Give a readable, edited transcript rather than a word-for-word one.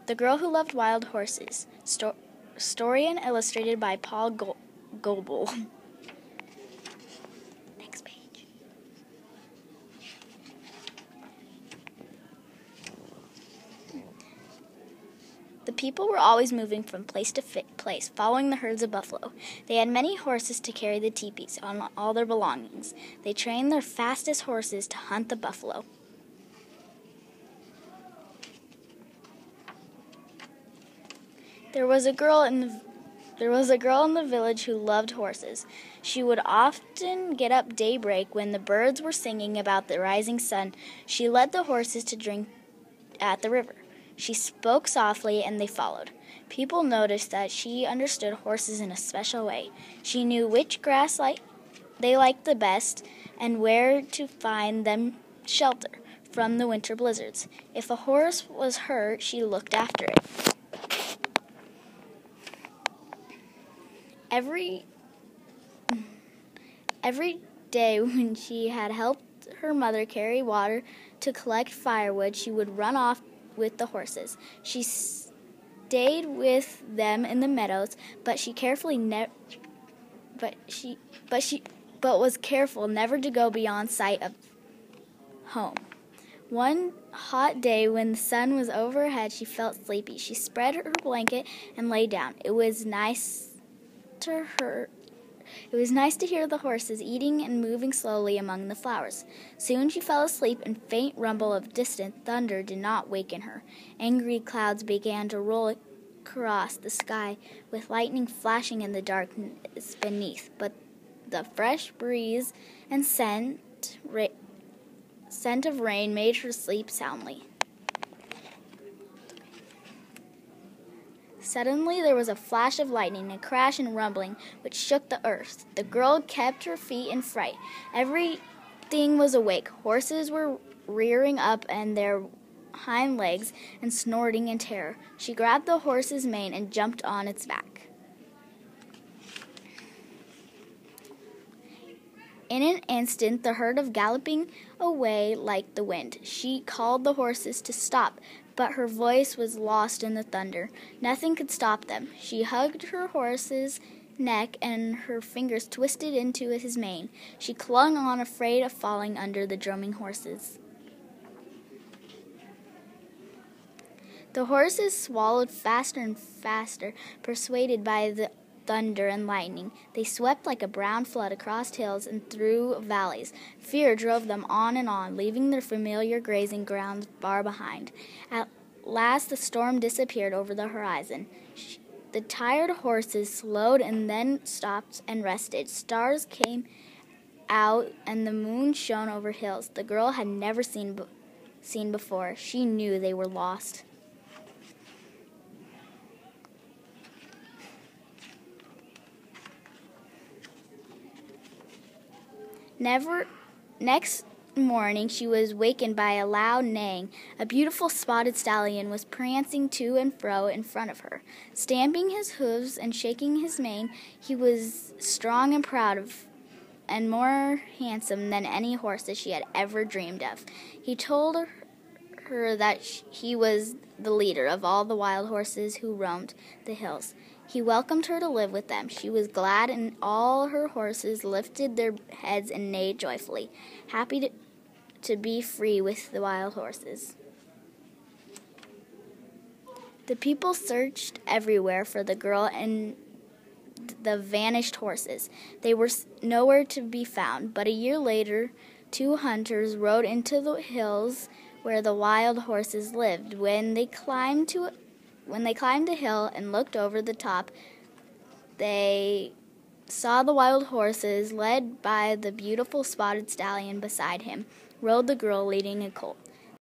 The Girl Who Loved Wild Horses. Story and illustrated by Paul Goebel. Next page. The people were always moving from place to place, following the herds of buffalo. They had many horses to carry the teepees on all their belongings. They trained their fastest horses to hunt the buffalo. There was a girl in the village who loved horses. She would often get up daybreak when the birds were singing about the rising sun. She led the horses to drink at the river. She spoke softly, and they followed. People noticed that she understood horses in a special way. She knew which grass they liked the best and where to find them shelter from the winter blizzards. If a horse was hurt, she looked after it. Every day when she had helped her mother carry water to collect firewood, she would run off with the horses. She stayed with them in the meadows, but was careful never to go beyond sight of home. One hot day when the sun was overhead, she felt sleepy. She spread her blanket and lay down. It was nice to hear the horses eating and moving slowly among the flowers. Soon she fell asleep, and faint rumble of distant thunder did not waken her. Angry clouds began to roll across the sky, with lightning flashing in the darkness beneath. But the fresh breeze and scent of rain made her sleep soundly. Suddenly there was a flash of lightning, a crash and rumbling, which shook the earth. The girl kept her feet in fright. Everything was awake. Horses were rearing up on their hind legs and snorting in terror. She grabbed the horse's mane and jumped on its back. In an instant, the herd was galloping away like the wind. She called the horses to stop, but her voice was lost in the thunder. Nothing could stop them. She hugged her horse's neck, and her fingers twisted into his mane. She clung on, afraid of falling under the drumming horses. The horses swallowed faster and faster, persuaded by the thunder and lightning. They swept like a brown flood across hills and through valleys. Fear drove them on and on, leaving their familiar grazing grounds far behind. At last the storm disappeared over the horizon. The tired horses slowed and then stopped and rested. Stars came out and the moon shone over hills the girl had never seen before. She knew they were lost. Next morning she was wakened by a loud neighing. A beautiful spotted stallion was prancing to and fro in front of her. Stamping his hooves and shaking his mane, he was strong and proud and more handsome than any horse that she had ever dreamed of. He told her that he was the leader of all the wild horses who roamed the hills. He welcomed her to live with them. She was glad, and all her horses lifted their heads and neighed joyfully, happy to be free with the wild horses. The people searched everywhere for the girl and the vanished horses. They were nowhere to be found, but a year later, 2 hunters rode into the hills where the wild horses lived. When they climbed a hill and looked over the top, they saw the wild horses, led by the beautiful spotted stallion beside him, rode the girl leading a colt.